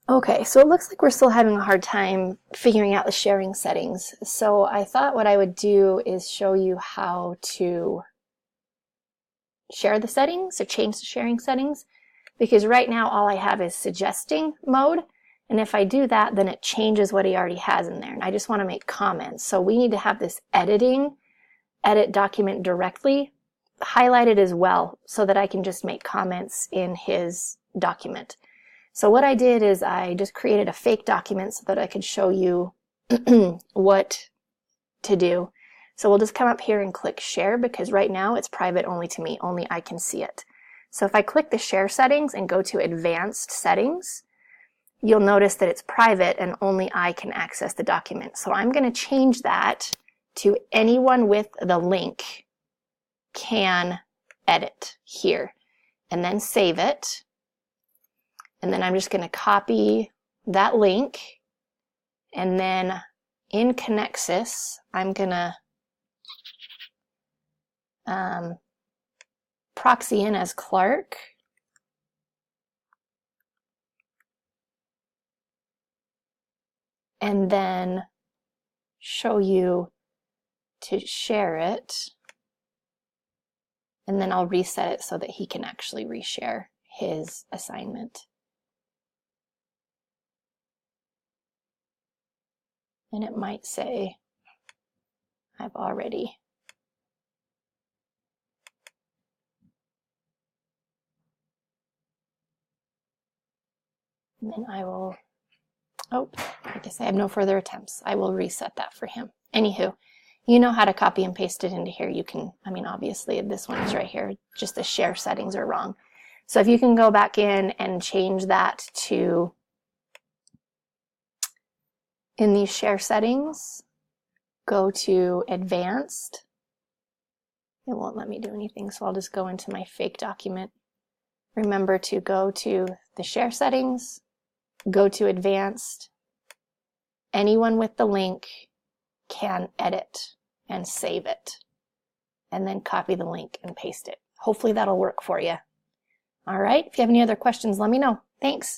Okay, so it looks like we're still having a hard time figuring out the sharing settings. So I thought what I would do is show you how to share the settings or change the sharing settings, because right now all I have is suggesting mode. And if I do that, then it changes what he already has in there. And I just want to make comments. So we need to have this edit document directly highlighted as well so that I can just make comments in his document. So what I did is I just created a fake document so that I could show you what to do. So we'll just come up here and click share, because right now it's private only to me, only I can see it. So if I click the share settings and go to advanced settings, you'll notice that it's private and only I can access the document. So I'm going to change that to anyone with the link can edit here, and then save it. And then I'm just going to copy that link, and then in Connexus, I'm going to proxy in as Clark. And then show you to share it. And then I'll reset it so that he can actually reshare his assignment. And it might say, I've already. And then I will, oh, I guess I have no further attempts. I will reset that for him. Anywho, you know how to copy and paste it into here. You can, I mean, obviously this one is right here, just the share settings are wrong. So if you can go back in and change that to, in these share settings, go to advanced. It won't let me do anything, so I'll just go into my fake document. Remember to go to the share settings, go to advanced. Anyone with the link can edit and save it, and then copy the link and paste it. Hopefully that'll work for you. All right, if you have any other questions, let me know. Thanks.